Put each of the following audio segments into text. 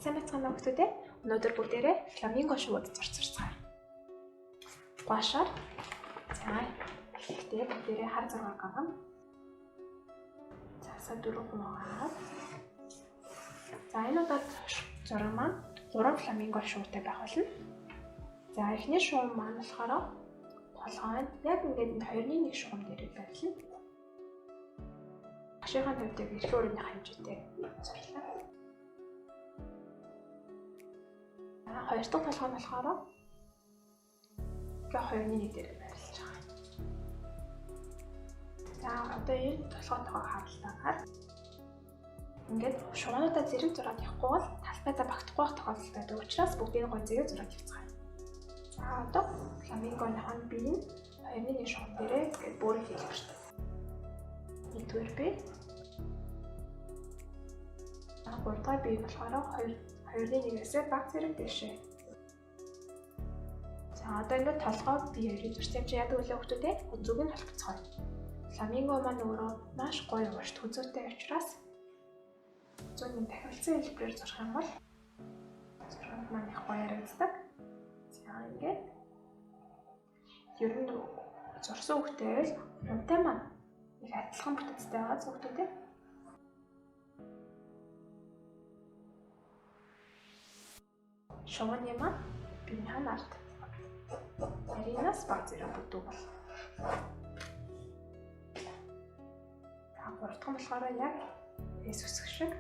Сайн бацгаана хүүхдүүд ээ. Өнөөдөр бүгдээрээ фламинго шууд зурцгаая. Гуашаар. За, ихтэй бүгдээрээ хар зураг гаргана. За, 4 хүн байгаа. За, энэ удаад зураг маань 3 фламинго шуутай байх болно. За, эхний шуум маань болохоор толгой нь яг ингээд 2-1 шуум дээр байлаа. Ашигын тавьдаг эрх өөрийн хэмжээтэй зурлаа. Хоёр дахь толгой нь болохоор ингээ 2-1 дээр байрлаж байгаа. За одоо энэ толгойтойгоо харалтаагаар ингээд шугуунуудаа зэрэг зураад явахгүй бол талбайдаа багтахгүй байх тохиолдол байдаг учраас бүгдийг гоо зэрэг зураад явцгаая. За одоо фламингоныхон бие нь 2-1 шугуун дээрээ ингээд бүрэн хийх хэрэгтэй. Нэгдүгээр бие. Гуравдугаар бие болохоор 2-1-ээс баг зэрэг дэшээ. За одоо ингээд толгой бие хоёрыг зурсан юм чи яадаг вэ хүүхдүүд ээ? Үзүүг нь толгоцгоё. Фламинго маань өөрөө маш гоё урт хүзүүтэй учраас зүүнний тахилсан хэлбэрээр зурх юм бол зураг маань их гоё харагддаг. За ингээд ер нь зурсан хүүхдээ л үнэтэй маань их адилхан бүтэцтэй байгаа хүүхдүүд ээ. Шугууны маань биеийн ард аринаас баг зэрэг бүдэг бол. За гурав дахь нь болохоор яг эс үсэх шиг.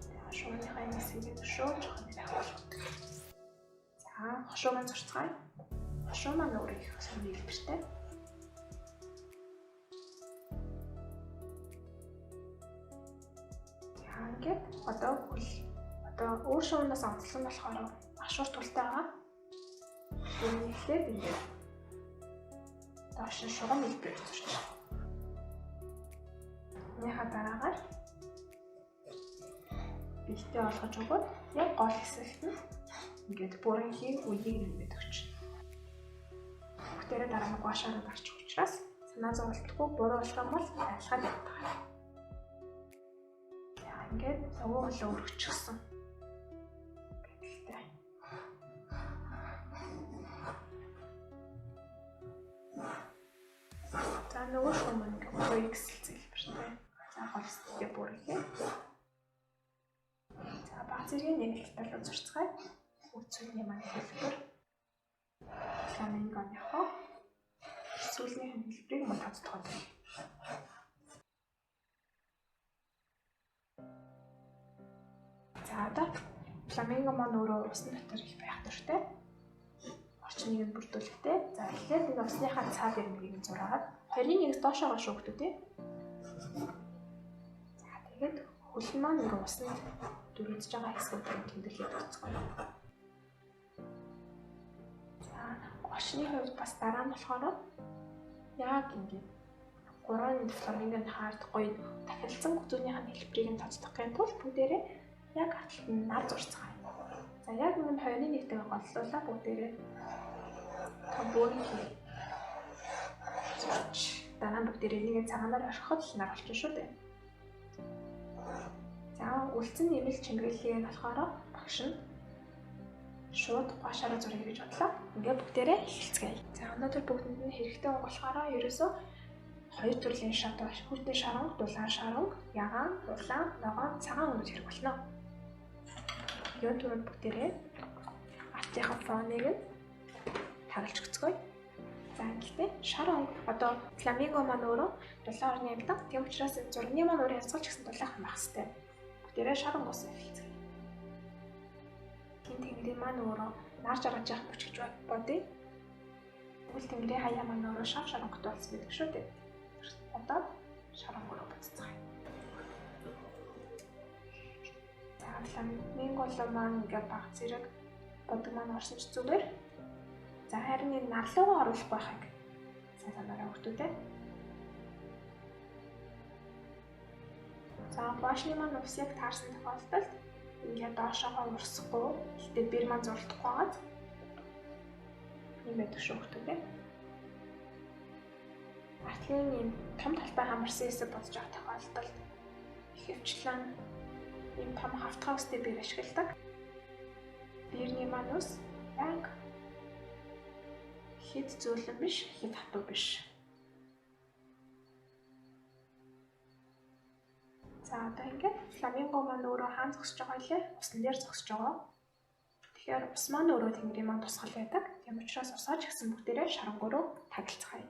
За шугууныхаа энэ хэсгийг зөвшөөрж байх болдог. За хошууг нь зурцгаая. Хошуу маань өөрөө их сонир хэлбэртэй. За ингээд одоо өөр шуунаас онцлог нь болохоор маш урт тултай байгаа. Үүний ихлээр ингээд доош нь шугам хэлбэрээр зурж байгаа. Энийхээ дараагаар бэлтээ олгож өгөөд яг гол хэсэгт нь ингээд бүрэн хийх үеийг нэмээд өгч. Бүгдээрээ дараа нь гуашаараа гарчих учраас санаа зовлтгүй буруу болох юм бол айлхаад явдаг. Яа ингээд сувгуулаа өргөчихсөн. За нөгөө шуум маань гоё ихсэлцэл хэлбэртэй. За голсдээ бүрхээ. За баг зэргийн нэг хэлбэрээр зурцгаая. Үцүүний маань хэлбэр. Фламингоныхоо сүүлийн хэлбэрийг мөн тодтогод. За одоо фламинго маань өөрөө усны дотор их байх дуртай. Орчныг нь бүрдүүлэхтэй. За тэгэхээр энэ усныхаа цаад ирмэгийг зураад 2-1-ээс доошоо гаш өгдөг тий. За тэгээд хөл маань ингээ усны дүрмж байгаа хэсгүүдийг тэмдэглээд өгцгөө. За гошны хувьд бас дараа нь болохоор яг ингээ 3 фламингоны хаард гоё тахилсан үзүүнийхээ хэлбэрийг нь тодтогохын тулд бүгдээрээ яг хаталт нь нар зурцгаая. За яг нэг 2-1-тэй голлуулаа бүгдээрээ бүрэн хий. Дараа нь бүгдээрээ нэгэ цагаанаар орхиход л нар болчих шүү дээ. За үлдсэн нэмэлт чимэглэлийг болохоор багш нь шууд гуашаараа зуръя гэж бодлоо. Ингээ бүгдээрээ хэлцгээе. За өнөөдөр бүгдэнд нь хэрэгтэй байгаа болохоор ерөөсөө хоёр төрлийн шат байна. Хүртний шаранг, дулаан шаранг, ягаан, дулаан, ногоон, цагаан өнөд хэрэг болно. Юу түрүүнд бүгдээрээ артынхаа фоныг нь тагалж өгцгөөе. За гэхдээ шар онг одоо фламинго маань өөрөө дулаан орны амьтан. Тийм учраас зургийн маань өөрөө язгуулч гэсэн дулаахан байх хэрэгтэй. Бүгдээрээ шар онгоос хэлцгээе. Гин тэнгэрийн маань өөрөө нар жаргаж явах бүчгэж бодъё. Тэгвэл тэнгэрийн хаяа маань өөрөө шар онготой болсон байдаг шүү дээ. Одоо шар онгороо буцацгаая. За фламинго маань ингээд баг зэрэг бодог маань орсон ч зүгээр. За харин энэ нарлуугаа оруулах байхыг санаараа өгтүүдээ. За гуашны маань усыг таарсан тохиолдолд ингээд доошоогоо урсахгүй гэхдээ бэр маань зурдахгүй байгаад юм байдаг шүү өгтүүдээ. Артлын ийм том талбай хамарсан хэсэг бодож байгаа тохиолдолд ихэвчлэн ийм том хавтгай устай биер ашигладаг. Биерний маань ус яг хэд зөөлөн биш, хэд хатуу биш. За одоо ингээд фламинго маань өөрөө хаан зогсож байгаа лээ. Усан дээр зогсож байгаа. Тэгэхээр ус маань өөрөө тэнгэрийн маань тусгал байдаг. Тийм учраас усаач гэсэн бүгдээрээ шарангуу тагилцгаая.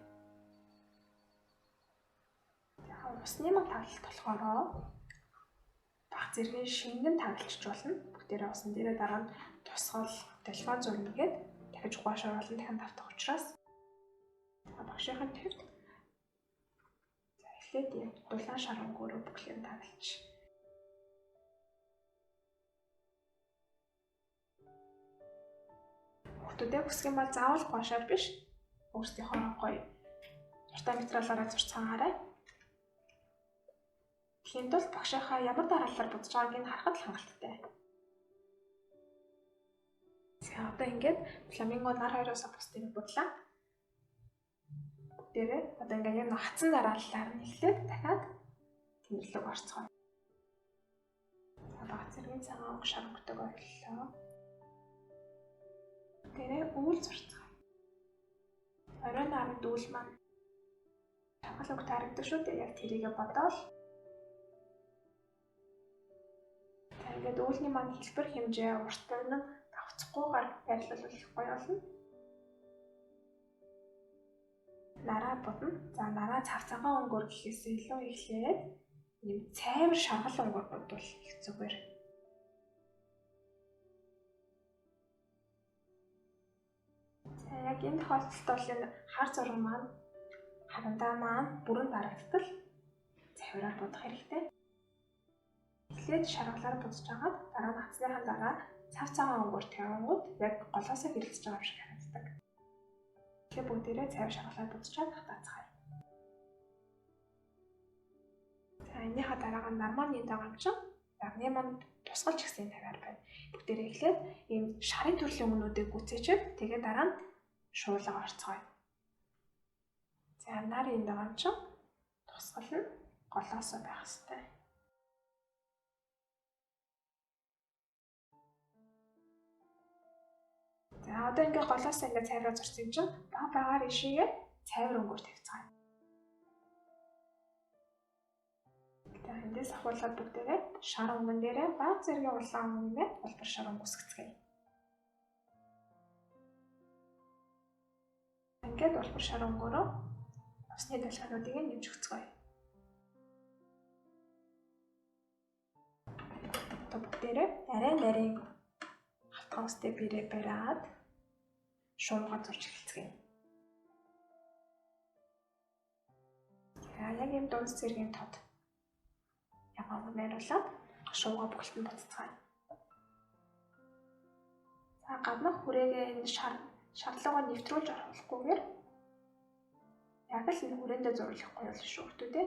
Усны маань таглалт болохоор баг зэргийн шингэн таглалч болно. Бүгдээрээ усан дээрээ дараа нь тусгал, телефон зурна гээд дахиж угаашаар болон дахин давтах учраас багшийн төвд эхлээд яг дулаан шарангууруу бүхлээр таглаж. Хүүхдүүдээ хүсэх юм бол заавал угаашаар биш, өөрсдийнхөө гоё дуртай материалаараа зурж цаагаарай. Тэгхийн тулд багшийнхаа ямар дараалалаар бодож байгааг нь харахад л хангалттай. За одоо ингээд фламинго нар хоёроос бусдыг бодлаа. Бүгдээрээ одоо ингээд яг хатсан дараалалаар нь эхлээд дахиад тэмдэглэг орцгоё. За баг зэргийн цагаан шарангуйтай боллоо. Бүгдээрээ үүл зурцгаая. Оройн наранд үүл маань чангалаг тарагддаг шүү дээ. Яг тэрийгэ бодоол. Ингээд үүлний маань хэлбэр хэмжээ уртаар нь давцахгүйгээр байрлуулах гоё болно. Нараа бодно. За нараа цав цагаан өнгөөр гэхээс илүү эхлээд ийм цайвар шаргал өнгөөр бодвол их зүгээр. За яг энэ тохиолдолд бол энэ хар зураг маань харандаа маань бүрэн дарагдтал цайвараар бодох хэрэгтэй. Эхлээд шаргалаар бодож агаад дараа нь хацсныхаа дараа цав цагаан өнгөөр тавингууд яг голоосоо хэрэлцэж байгаа юм шиг харагддаг. Тэгэхээр бүгдээрээ цайвар шаргалаар бодож татаацгаая. За энийхээ дараа нь нар маань энд байгаа юм чинь нарны маань тусгалж гисэн тавиар байна. Бүгдээрээ эхлээд ийм шарын төрлийн өмнүүдийг гүцээчээд тэгээд дараа нь шуулга орцгоё. За нар энд байгаа юм чинь тусгал нь голоосоо байх хэрэгтэй. За одоо ингээд голоос ингээд цайвраа зурсан юм чинь багаар ишигээ цайвар өнгөөр тавьцгаая. За эндээс ахуулаад бүгдээрээ шар өнгөн дээрээ баг зэргийн улаан өнгөний улбар шар өнгө үсгэцгээе. Ингээд улбар шар өнгөөрөө усны далхаануудыг нэмж өгцгөөе. Одоо бүгдээрээ арай нарийн хавтгай устай бирээ бариад шуурга зурж эхэлцгээе. За яг юм дунд зэргийн тод ягаан найруулаад шуурга бүхэлдэн буцацгаая. За гаднах хүрээгээ энэ шарлуугаа нэвтрүүлж оруулахгүйгээр яг л энэ хүрээндээ зурлахгүй бол шүү дээ.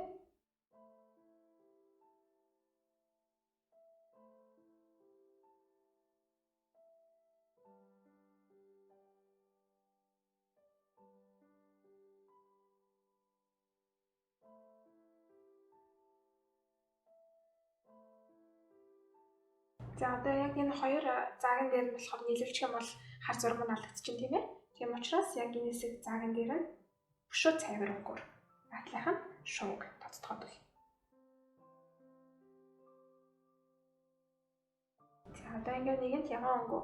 За одоо яг энэ хоёр заагийн дээр нь болохоор нийлүүлчих юм бол хар зураг нь алдчихна тийм ээ. Тийм учраас яг энэ хэсэг заагийн дээр нь бушуу цайвар өнгөөр атлайхан шууг тоцтгоод өгье. За одоо ингээд нэгэнд ягаан өнгөө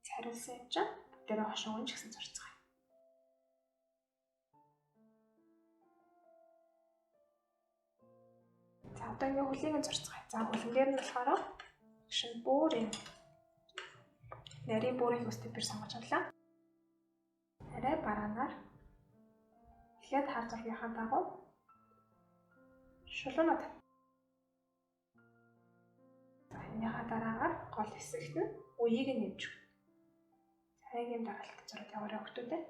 цайруулсан юм чинь дээр хошин өнгө ч гэсэн зурцгаая. За одоо ингээд хөлийг нь зурцгаая. За хөлн дээр нь болохоор шин бүрийн нарийн бүрийн хөстэй бэр сонгож авлаа. Арай бараанаар эхлээд хар зургийнхаа дагуу шулуунаад. За энийхээ дараагаар гол хэсэгт нь үеийг нь нэмж өгнө. Цайгийн дараалт зураг яваарай хөлтүүдээ.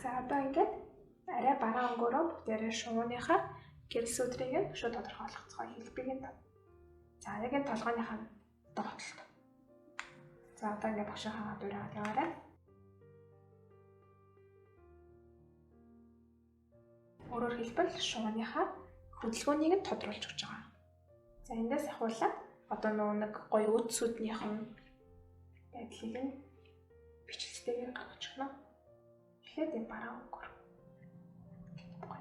За одоо ингээд арай бараан өнгөөрөө бүгдээрээ шувууныхаа гэрэл сүдрийг нь шууд тодорхойлгоцгоо хэлбэг нь. За яг энэ толгойнхаа тогтолт. За одоо ингээд багшийнхаа гадуураад яваарай. Өөрөөр хэлбэл шууныхаа хөдөлгөөнийг нь тодруулж өгч байгаа. За эндээс ахуулаад одоо нэг гоё үдсүүднийхэн байдлыг нь бичлэгтэйгээр гаргаж өгнө. Тэгэхэд энэ бараа өнгөр.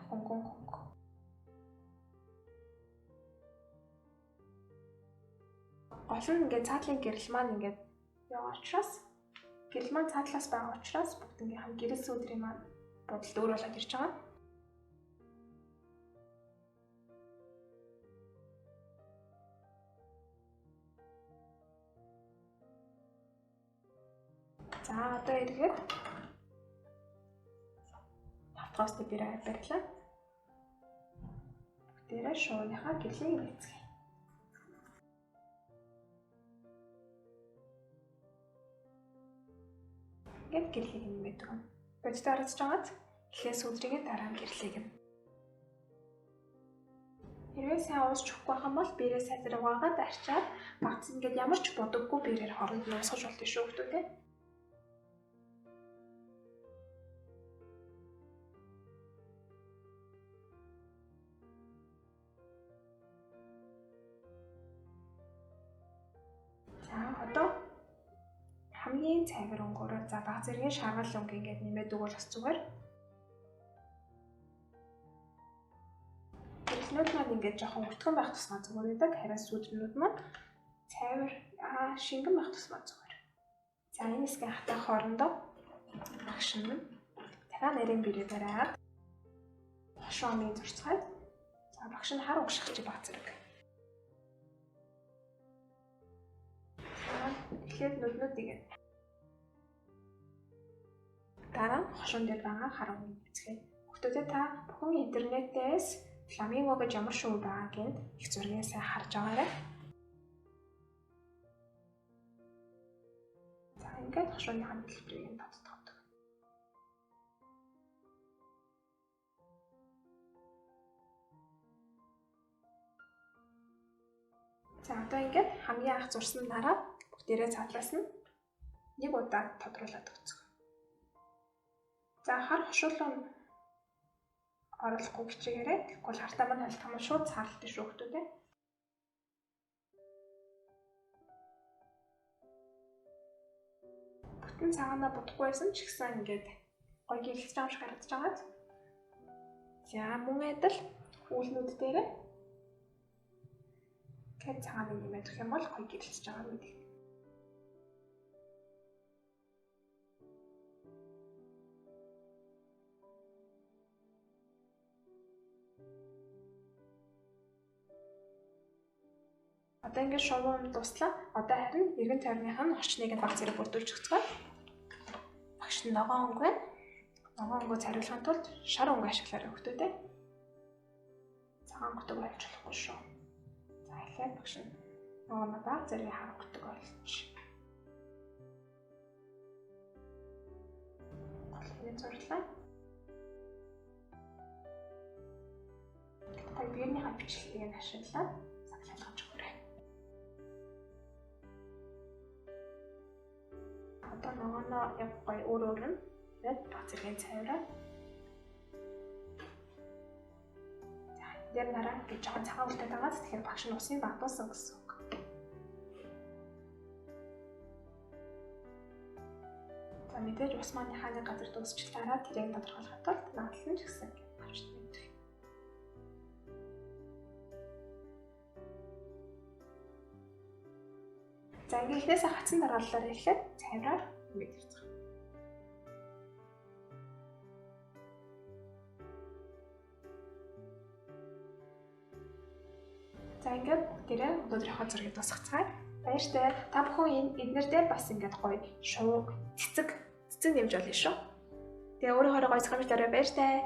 Хөнгөн. Гол нь ингээд цаатлын гэрэл маань ингээд яваа учраас гэрэл маань цаатлаас байгаа учраас бүгднгийнхэн гэрэл сүудрийн маань бодолд өөр болоод ирж байгаа. За одоо эргээд тавтгаас дээрээ барьлаа. Бүгдээрээ шууныхаа гэрлийг нээцгээе. Ингээд гэрлийг нэмээд өгнө. Бодит харагдаж байгаад эхлээс өдрийн дараа нь гэрлийг нь. Хэрвээ сайн уусч өгөхгүй байх юм бол биерээ сайдраг угаагаад арчаад багц ингээд ямар ч бодоггүй биерээр хоронд нь уусгаж болдог шүү хүмүүстээ. За одоо хамгийн цайвар өнгөөрөө за баг зэргийн шаргал өнгө ингээд нэмээд өгвөл бас зүгээр. Гэрлнүүд маань ингээд жоохон өтгөн байх тусмаа зүгээр байдаг. Харин сүдрнүүд маань цайвар шингэн байх тусмаа зүгээр. За энэ хэсгийн хатаа хоорондоо багш нь дахиад нарийн бэрээ бариад хошоомын зурцгаад за багш нь хар угших чи баг зэрэг. Эхлээд нүднүүдийг дараа хошуун дээр байгаа хар өнгөнд бичгээ. Хүүхдүүдэд та бүхэн интернетээс фламинго гэж ямар шүү байгааг нь их зургийг сайн харж байгаарай. За ингээд хошууны хэлбэрийг нь тодтогддог. За одоо ингээд хамгийн анх зурсан дараа бүгдээрээ цаатлаас нь нэг удаа тодруулаад өгцгөө. За хар хошуулан оруулахгүй хичээгээрэй. Тэгвэл хартаа маань халтах юм шууд цаалт шүү хүмүүстээ. Бүтэн цагаанаа будахгүй байсан ч гэсэн ингээд гоё гэрэлж байгаа юм шиг харагдаж байгаа. За мөн адил үүлнүүд дээрээ гэт цагааныг нэмээд өгөх юм бол гоё гэрэлж байгаа юм гэдэг. Одоо ингээд шувуу дуслаа. Одоо харин эргэн тойрных нь орчныг нь баг зэрэг бүрдүүлж өгцгөө. Багш нь ногоон өнгө байна. Ногоон өнгөө цариулахын тулд шар өнгө ашиглаарай хүмүүстээ. Цагаан гутг байж болохгүй шүү. За эхлээд багш нь ногоон баг зэрэг хар гутг болж. Голын зурлаа. Та биений бичлэгийг нь ашиглаад сахилгаж өгөөрэй. Одоо ногооноо яг гоё өөр нь яг баг зэргийн цайвараа. За дээр нараа гэж жоохон цагаан үлдээд байгаа. Тэгэхээр багш нь усын багтуулсан гэсэн үг. За мэдээж ус маань хааны газар дуусчлаараа тэрийг тодорхойлоход тулд наадал нь ч гэсэн авч нэмэх. За ингээд эхнээс хатсан дараалалаар эхлээд цайвараар нэмээд ирцгаая. За ингээд бүгдээрээ өнөөдрийнхөө зургийг дуусгацгаая. Баяртай. Та бүхэн эднэр дээр бас ингээд гоё шувууг цэцэг нэмж болно шүү. Тэгээ өөрөөр гоё зохиомжлоорой баяртай.